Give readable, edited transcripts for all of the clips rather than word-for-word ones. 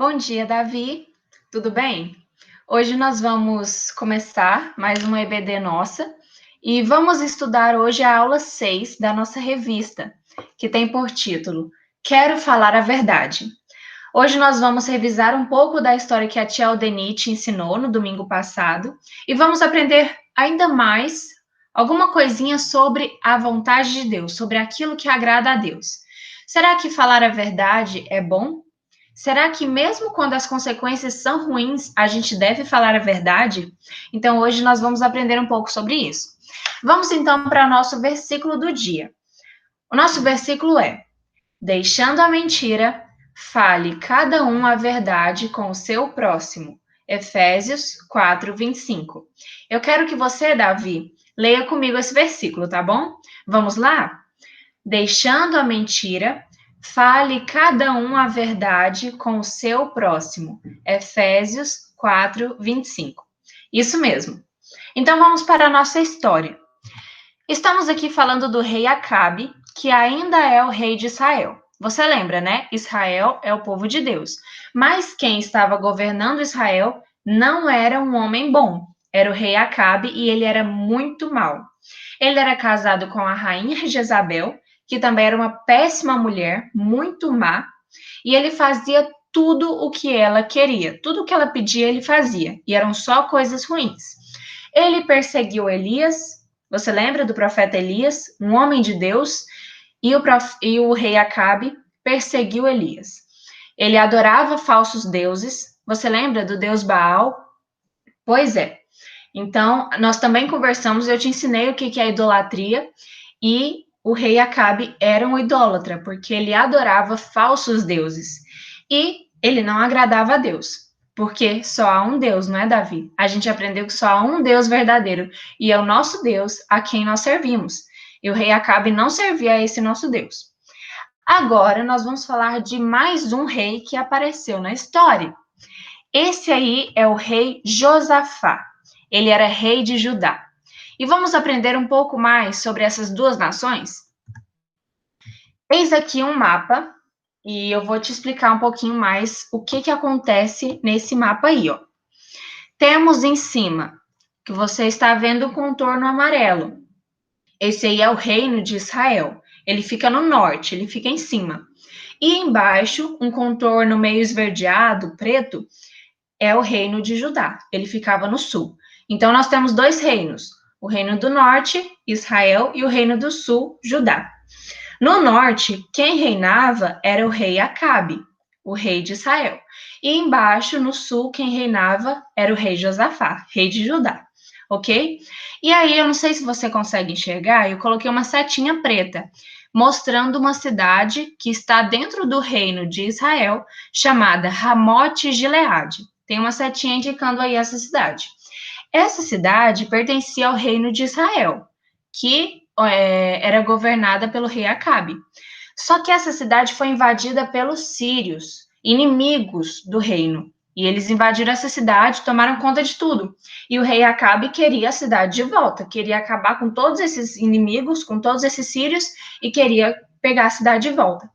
Bom dia, Davi. Tudo bem? Hoje nós vamos começar mais uma EBD nossa e vamos estudar hoje a aula 6 da nossa revista, que tem por título Quero Falar a Verdade. Hoje nós vamos revisar um pouco da história que a tia Aldenite ensinou no domingo passado e vamos aprender ainda mais alguma coisinha sobre a vontade de Deus, sobre aquilo que agrada a Deus. Será que falar a verdade é bom? Será que mesmo quando as consequências são ruins, a gente deve falar a verdade? Então hoje nós vamos aprender um pouco sobre isso. Vamos então para o nosso versículo do dia. O nosso versículo é: Deixando a mentira, fale cada um a verdade com o seu próximo. Efésios 4, 25. Eu quero que você, Davi, leia comigo esse versículo, tá bom? Vamos lá? Deixando a mentira, fale cada um a verdade com o seu próximo. Efésios 4, 25. Isso mesmo. Então vamos para a nossa história. Estamos aqui falando do rei Acabe, que ainda é o rei de Israel. Você lembra, né? Israel é o povo de Deus. Mas quem estava governando Israel não era um homem bom. Era o rei Acabe e ele era muito mau. Ele era casado com a rainha Jezabel, que também era uma péssima mulher, muito má, e ele fazia tudo o que ela queria. Tudo o que ela pedia, ele fazia. E eram só coisas ruins. Ele perseguiu Elias. Você lembra do profeta Elias, um homem de Deus, e o rei Acabe perseguiu Elias. Ele adorava falsos deuses. Você lembra do deus Baal? Pois é. Então, nós também conversamos, eu te ensinei o que é idolatria, e o rei Acabe era um idólatra, porque ele adorava falsos deuses. E ele não agradava a Deus. Porque só há um Deus, não é, Davi? A gente aprendeu que só há um Deus verdadeiro, e é o nosso Deus a quem nós servimos. E o rei Acabe não servia a esse nosso Deus. Agora nós vamos falar de mais um rei que apareceu na história. Esse aí é o rei Josafá. Ele era rei de Judá. E vamos aprender um pouco mais sobre essas duas nações? Eis aqui um mapa e eu vou te explicar um pouquinho mais o que acontece nesse mapa aí, ó. Temos em cima, que você está vendo o contorno amarelo. Esse aí é o reino de Israel. Ele fica no norte, ele fica em cima. E embaixo, um contorno meio esverdeado, preto, é o reino de Judá. Ele ficava no sul. Então, nós temos dois reinos: o reino do norte, Israel, e o reino do sul, Judá. No norte, quem reinava era o rei Acabe, o rei de Israel. E embaixo, no sul, quem reinava era o rei Josafá, rei de Judá. Ok? E aí, eu não sei se você consegue enxergar, eu coloquei uma setinha preta, mostrando uma cidade que está dentro do reino de Israel, chamada Ramote Gileade. Tem uma setinha indicando aí essa cidade. Essa cidade pertencia ao reino de Israel, que era governada pelo rei Acabe. Só que essa cidade foi invadida pelos sírios, inimigos do reino. E eles invadiram essa cidade, tomaram conta de tudo. E o rei Acabe queria a cidade de volta, queria acabar com todos esses inimigos, com todos esses sírios, e queria pegar a cidade de volta.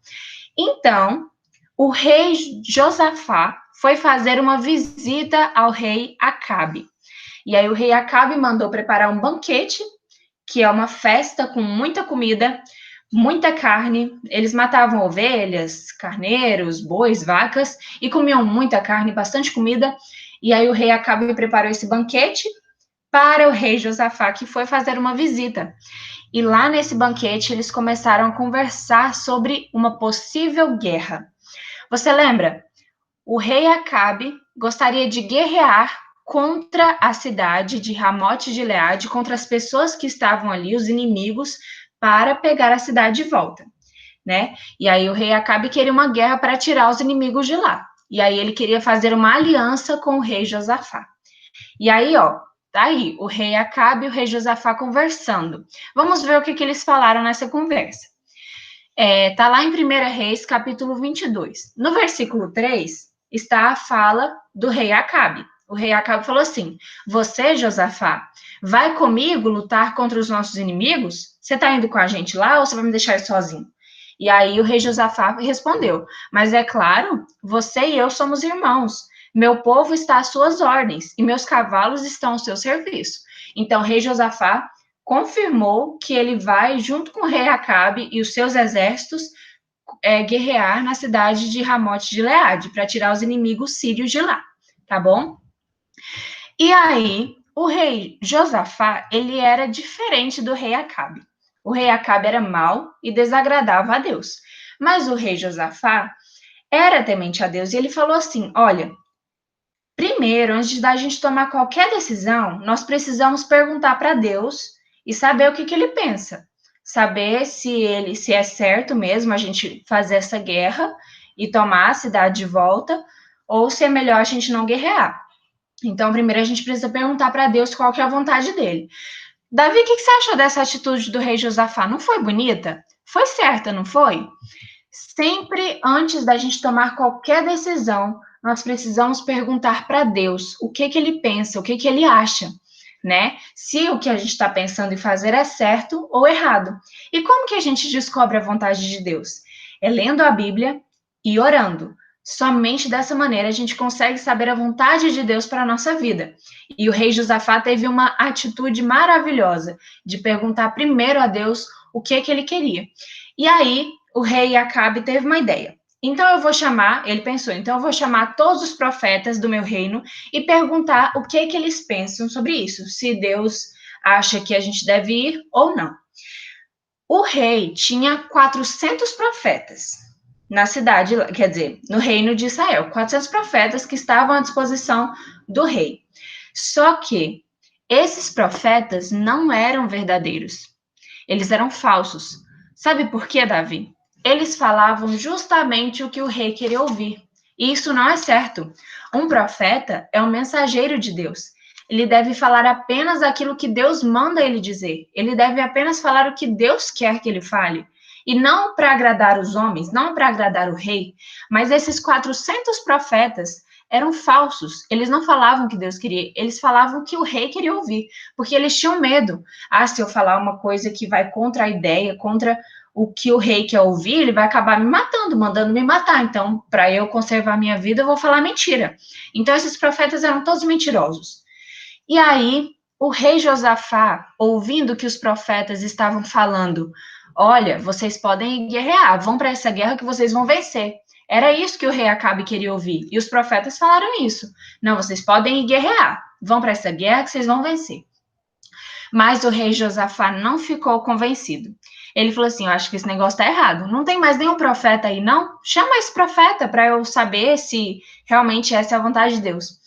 Então, o rei Josafá foi fazer uma visita ao rei Acabe. E aí o rei Acabe mandou preparar um banquete, que é uma festa com muita comida, muita carne. Eles matavam ovelhas, carneiros, bois, vacas e comiam muita carne, bastante comida. E aí o rei Acabe preparou esse banquete para o rei Josafá, que foi fazer uma visita. E lá nesse banquete eles começaram a conversar sobre uma possível guerra. Você lembra? O rei Acabe gostaria de guerrear contra a cidade de Ramote Gileade, contra as pessoas que estavam ali, os inimigos, para pegar a cidade de volta, né? E aí o rei Acabe queria uma guerra para tirar os inimigos de lá. E aí ele queria fazer uma aliança com o rei Josafá. E aí, ó, tá aí, o rei Acabe e o rei Josafá conversando. Vamos ver o que eles falaram nessa conversa. Tá lá em 1 Reis, capítulo 22. No versículo 3, está a fala do rei Acabe. O rei Acabe falou assim: Você, Josafá, vai comigo lutar contra os nossos inimigos? Você está indo com a gente lá ou você vai me deixar sozinho? E aí o rei Josafá respondeu: mas é claro, você e eu somos irmãos. Meu povo está às suas ordens e meus cavalos estão ao seu serviço. Então o rei Josafá confirmou que ele vai, junto com o rei Acabe e os seus exércitos, guerrear na cidade de Ramote de Gileade para tirar os inimigos sírios de lá, tá bom? E aí, o rei Josafá, ele era diferente do rei Acabe. O rei Acabe era mau e desagradava a Deus. Mas o rei Josafá era temente a Deus e ele falou assim: olha, primeiro, antes da gente tomar qualquer decisão, nós precisamos perguntar para Deus e saber o que ele pensa. Saber se é certo mesmo a gente fazer essa guerra e tomar a cidade de volta, ou se é melhor a gente não guerrear. Então, primeiro a gente precisa perguntar para Deus qual que é a vontade dele. Davi, o que você achou dessa atitude do rei Josafá? Não foi bonita? Foi certa, não foi? Sempre antes da gente tomar qualquer decisão, nós precisamos perguntar para Deus o que ele pensa, o que ele acha, né? Se o que a gente está pensando em fazer é certo ou errado. E como que a gente descobre a vontade de Deus? É lendo a Bíblia e orando. Somente dessa maneira a gente consegue saber a vontade de Deus para a nossa vida. E o rei Josafá teve uma atitude maravilhosa de perguntar primeiro a Deus o que ele queria. E aí, o rei Acabe teve uma ideia. Então eu vou chamar, ele pensou, então eu vou chamar todos os profetas do meu reino e perguntar o que eles pensam sobre isso, se Deus acha que a gente deve ir ou não. O rei tinha 400 profetas na cidade, quer dizer, no reino de Israel, 400 profetas que estavam à disposição do rei. Só que esses profetas não eram verdadeiros, eles eram falsos. Sabe por quê, Davi? Eles falavam justamente o que o rei queria ouvir. E isso não é certo. Um profeta é um mensageiro de Deus. Ele deve falar apenas aquilo que Deus manda ele dizer. Ele deve apenas falar o que Deus quer que ele fale. E não para agradar os homens, não para agradar o rei. Mas esses 400 profetas eram falsos. Eles não falavam o que Deus queria, eles falavam o que o rei queria ouvir, porque eles tinham medo. Ah, se eu falar uma coisa que vai contra a ideia, contra o que o rei quer ouvir, ele vai acabar me matando, mandando me matar. Então, para eu conservar minha vida, eu vou falar mentira. Então, esses profetas eram todos mentirosos. E aí, o rei Josafá, ouvindo que os profetas estavam falando, olha, vocês podem guerrear, vão para essa guerra que vocês vão vencer. Era isso que o rei Acabe queria ouvir. E os profetas falaram isso. Não, vocês podem guerrear, vão para essa guerra que vocês vão vencer. Mas o rei Josafá não ficou convencido. Ele falou assim: eu acho que esse negócio está errado. Não tem mais nenhum profeta aí, não? Chama esse profeta para eu saber se realmente essa é a vontade de Deus.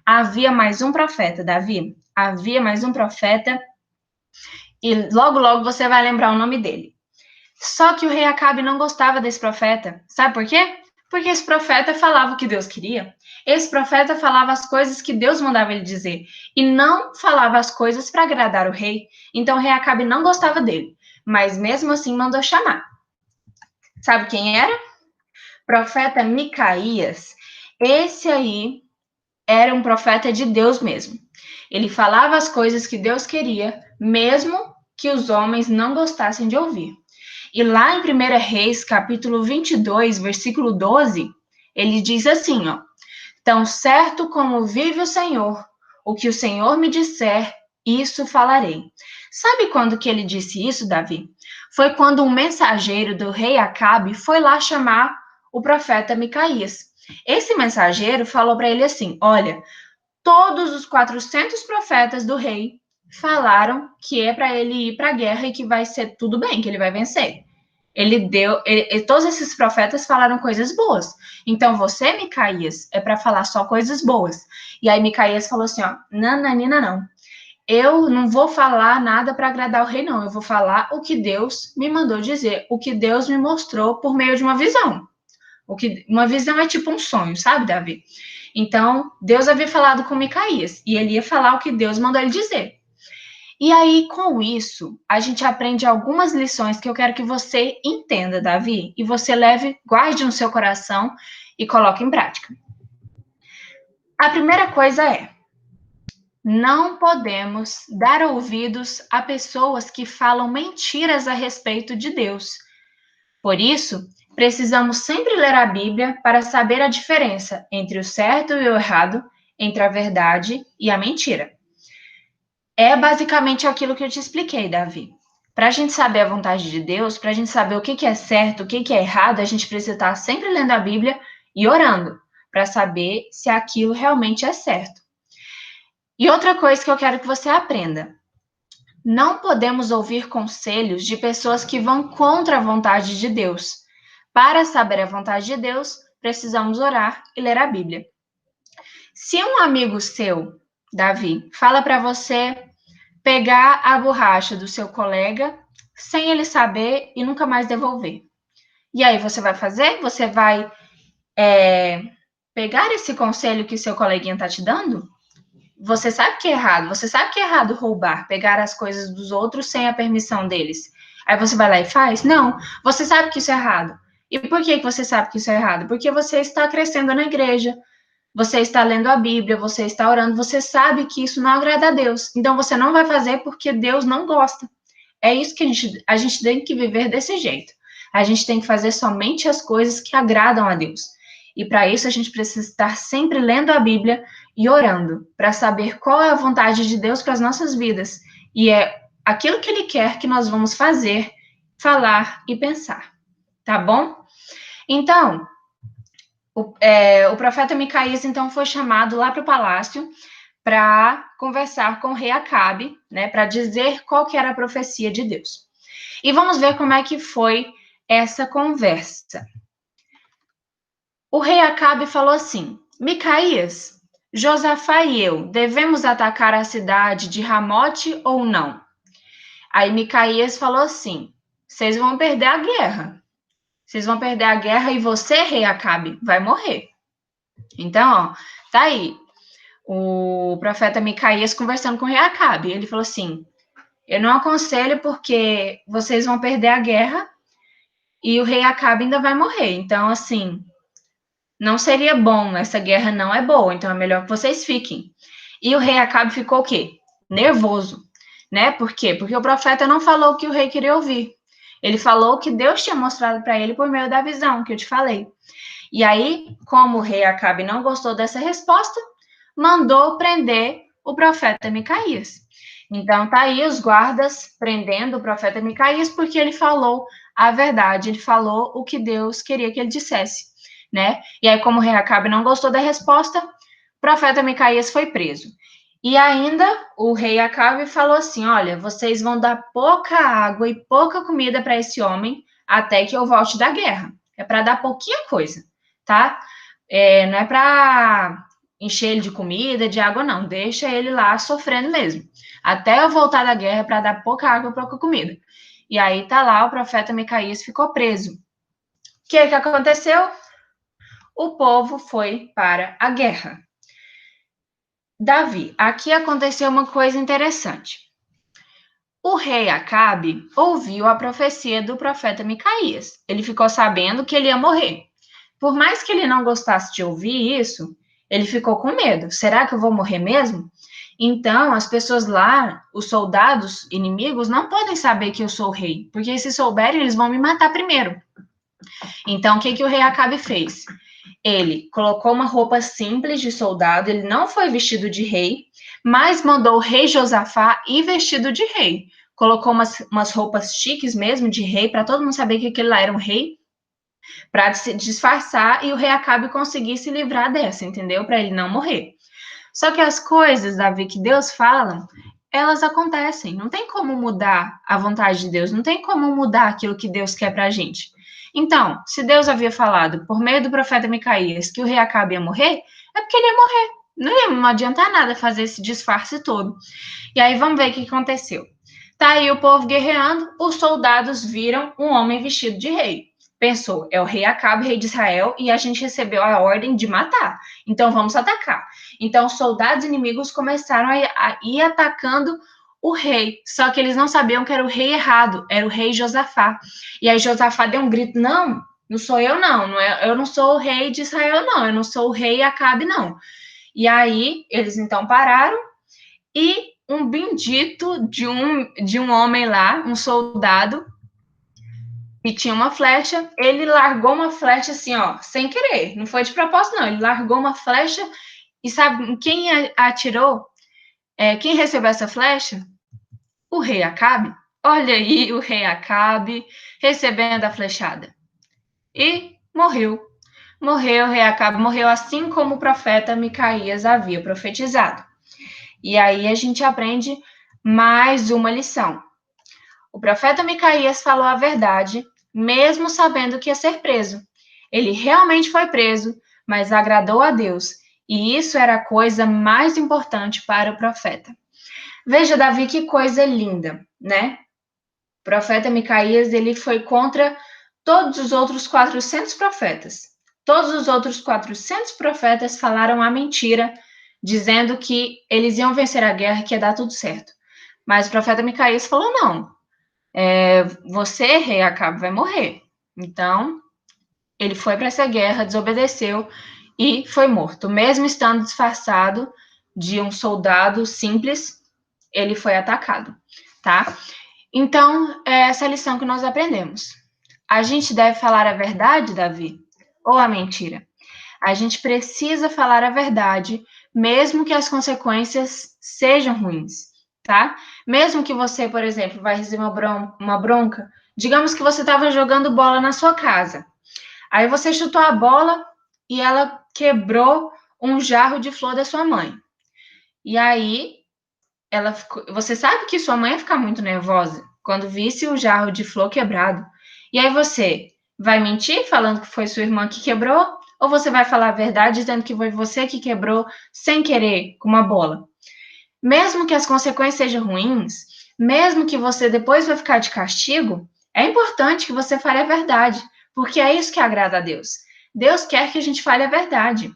Havia mais um profeta, Davi. Havia mais um profeta. E logo, logo você vai lembrar o nome dele. Só que o rei Acabe não gostava desse profeta. Sabe por quê? Porque esse profeta falava o que Deus queria. Esse profeta falava as coisas que Deus mandava ele dizer. E não falava as coisas para agradar o rei. Então o rei Acabe não gostava dele. Mas mesmo assim mandou chamar. Sabe quem era? Profeta Micaías. Esse aí era um profeta de Deus mesmo. Ele falava as coisas que Deus queria, mesmo que os homens não gostassem de ouvir. E lá em 1 Reis, capítulo 22, versículo 12, ele diz assim, ó: tão certo como vive o Senhor, o que o Senhor me disser, isso falarei. Sabe quando que ele disse isso, Davi? Foi quando um mensageiro do rei Acabe foi lá chamar o profeta Micaías. Esse mensageiro falou para ele assim: olha, todos os 400 profetas do rei falaram que é para ele ir para a guerra e que vai ser tudo bem, que ele vai vencer. Todos esses profetas falaram coisas boas. Então você, Micaías, é para falar só coisas boas. E aí Micaías falou assim, ó, nananina não. Eu não vou falar nada para agradar o rei, não. Eu vou falar o que Deus me mandou dizer, o que Deus me mostrou por meio de uma visão. Uma visão é tipo um sonho, sabe, Davi? Então, Deus havia falado com Micaías e ele ia falar o que Deus mandou ele dizer. E aí, com isso, a gente aprende algumas lições que eu quero que você entenda, Davi, e você leve, guarde no seu coração e coloque em prática. A primeira coisa é: não podemos dar ouvidos a pessoas que falam mentiras a respeito de Deus. Por isso, precisamos sempre ler a Bíblia para saber a diferença entre o certo e o errado, entre a verdade e a mentira. É basicamente aquilo que eu te expliquei, Davi. Para a gente saber a vontade de Deus, para a gente saber o que é certo, o que é errado, a gente precisa estar sempre lendo a Bíblia e orando para saber se aquilo realmente é certo. E outra coisa que eu quero que você aprenda: não podemos ouvir conselhos de pessoas que vão contra a vontade de Deus. Para saber a vontade de Deus, precisamos orar e ler a Bíblia. Se um amigo seu, Davi, fala para você pegar a borracha do seu colega sem ele saber e nunca mais devolver. E aí você vai fazer? Você vai pegar esse conselho que seu coleguinha está te dando? Você sabe que é errado. Você sabe que é errado roubar, pegar as coisas dos outros sem a permissão deles. Aí você vai lá e faz? Não. Você sabe que isso é errado. E por que você sabe que isso é errado? Porque você está crescendo na igreja, você está lendo a Bíblia, você está orando, você sabe que isso não agrada a Deus. Então você não vai fazer porque Deus não gosta. É isso que a gente tem que viver desse jeito. A gente tem que fazer somente as coisas que agradam a Deus. E para isso a gente precisa estar sempre lendo a Bíblia e orando, para saber qual é a vontade de Deus para as nossas vidas. E é aquilo que Ele quer que nós vamos fazer, falar e pensar. Tá bom? Então, o profeta Micaías, então, foi chamado lá para o palácio para conversar com o rei Acabe, né, para dizer qual que era a profecia de Deus. E vamos ver como é que foi essa conversa. O rei Acabe falou assim: Micaías, Josafá e eu devemos atacar a cidade de Ramote ou não? Aí Micaías falou assim: vocês vão perder a guerra. Vocês vão perder a guerra e você, rei Acabe, vai morrer. Então, ó, tá aí o profeta Micaías conversando com o rei Acabe. Ele falou assim: eu não aconselho porque vocês vão perder a guerra e o rei Acabe ainda vai morrer. Então, assim, não seria bom, essa guerra não é boa, então é melhor que vocês fiquem. E o rei Acabe ficou o quê? Nervoso, né? Por quê? Porque o profeta não falou o que o rei queria ouvir. Ele falou o que Deus tinha mostrado para ele por meio da visão que eu te falei. E aí, como o rei Acabe não gostou dessa resposta, mandou prender o profeta Micaías. Então, tá aí os guardas prendendo o profeta Micaías porque ele falou a verdade, ele falou o que Deus queria que ele dissesse, né? E aí, como o rei Acabe não gostou da resposta, o profeta Micaías foi preso. E ainda o rei Acabe falou assim: olha, vocês vão dar pouca água e pouca comida para esse homem até que eu volte da guerra. É para dar pouquinha coisa, tá? Não é para encher ele de comida, de água, não. Deixa ele lá sofrendo mesmo. Até eu voltar da guerra para dar pouca água e pouca comida. E aí tá lá, o profeta Micaías ficou preso. O que aconteceu? O povo foi para a guerra. Davi, aqui aconteceu uma coisa interessante. O rei Acabe ouviu a profecia do profeta Micaías. Ele ficou sabendo que ele ia morrer. Por mais que ele não gostasse de ouvir isso, ele ficou com medo. Será que eu vou morrer mesmo? Então, as pessoas lá, os soldados inimigos, não podem saber que eu sou o rei, porque se souberem, eles vão me matar primeiro. Então, o que o rei Acabe fez? Ele colocou uma roupa simples de soldado, ele não foi vestido de rei, mas mandou o rei Josafá ir vestido de rei. Colocou umas roupas chiques mesmo de rei, para todo mundo saber que aquele lá era um rei, para se disfarçar e o rei Acabe conseguir se livrar dessa, entendeu? Para ele não morrer. Só que as coisas, Davi, que Deus fala, elas acontecem. Não tem como mudar a vontade de Deus, não tem como mudar aquilo que Deus quer para a gente. Então, se Deus havia falado por meio do profeta Micaías que o rei Acabe ia morrer, é porque ele ia morrer. Não adiantar nada fazer esse disfarce todo. E aí vamos ver o que aconteceu. Tá aí o povo guerreando, os soldados viram um homem vestido de rei. Pensou, é o rei Acabe, rei de Israel, e a gente recebeu a ordem de matar. Então vamos atacar. Então os soldados inimigos começaram a ir atacando o rei. Só que eles não sabiam que era o rei errado, era o rei Josafá. E aí Josafá deu um grito: não, não sou eu não, eu não sou o rei de Israel não, eu não sou o rei Acabe não. E aí eles então pararam e um bendito de um homem lá, um soldado, e tinha uma flecha, ele largou uma flecha assim, ó, sem querer, não foi de propósito, não. Ele largou uma flecha e sabe quem atirou? Quem recebeu essa flecha? O rei Acabe. Olha aí o rei Acabe recebendo a flechada. E morreu. Morreu, o rei Acabe morreu assim como o profeta Micaías havia profetizado. E aí a gente aprende mais uma lição. O profeta Micaías falou a verdade, mesmo sabendo que ia ser preso. Ele realmente foi preso, mas agradou a Deus, e isso era a coisa mais importante para o profeta. Veja, Davi, que coisa linda, né? O profeta Micaías, ele foi contra todos os outros 400 profetas. Todos os outros 400 profetas falaram a mentira, dizendo que eles iam vencer a guerra e que ia dar tudo certo. Mas o profeta Micaías falou: não, você, rei Acabe, vai morrer. Então, ele foi para essa guerra, desobedeceu e foi morto. Mesmo estando disfarçado de um soldado simples, ele foi atacado, tá? Então, é essa a lição que nós aprendemos. A gente deve falar a verdade, Davi, ou a mentira? A gente precisa falar a verdade, mesmo que as consequências sejam ruins, tá? Mesmo que você, por exemplo, vai receber uma bronca, digamos que você estava jogando bola na sua casa. Aí você chutou a bola e ela quebrou um jarro de flor da sua mãe. E aí você sabe que sua mãe ia ficar muito nervosa quando visse o jarro de flor quebrado. E aí você vai mentir falando que foi sua irmã que quebrou? Ou você vai falar a verdade dizendo que foi você que quebrou sem querer com uma bola? Mesmo que as consequências sejam ruins, mesmo que você depois vai ficar de castigo, é importante que você fale a verdade, porque é isso que agrada a Deus. Deus quer que a gente fale a verdade.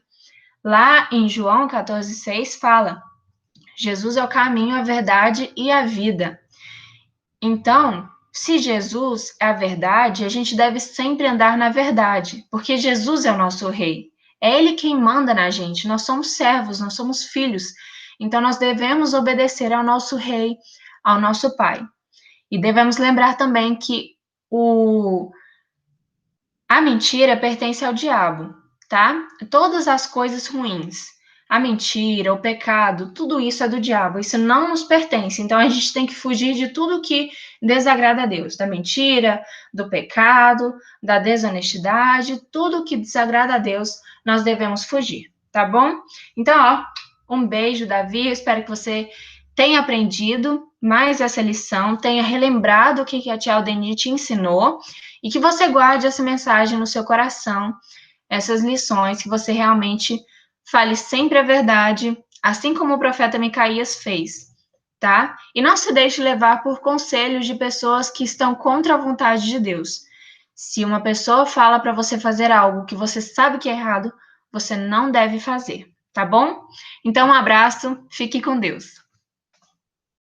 Lá em João 14,6 fala: Jesus é o caminho, a verdade e a vida. Então, se Jesus é a verdade, a gente deve sempre andar na verdade, porque Jesus é o nosso rei. É ele quem manda na gente. Nós somos servos, nós somos filhos. Então, nós devemos obedecer ao nosso rei, ao nosso pai. E devemos lembrar também que a mentira pertence ao diabo, tá? Todas as coisas ruins, a mentira, o pecado, tudo isso é do diabo. Isso não nos pertence. Então a gente tem que fugir de tudo que desagrada a Deus, da mentira, do pecado, da desonestidade, tudo que desagrada a Deus, nós devemos fugir, tá bom? Então, ó, um beijo, Davi. Eu espero que você tenha aprendido mais essa lição, tenha relembrado o que a tia Aldeni te ensinou e que você guarde essa mensagem no seu coração, essas lições, que você realmente fale sempre a verdade, assim como o profeta Micaías fez, tá? E não se deixe levar por conselhos de pessoas que estão contra a vontade de Deus. Se uma pessoa fala para você fazer algo que você sabe que é errado, você não deve fazer, tá bom? Então, um abraço, fique com Deus.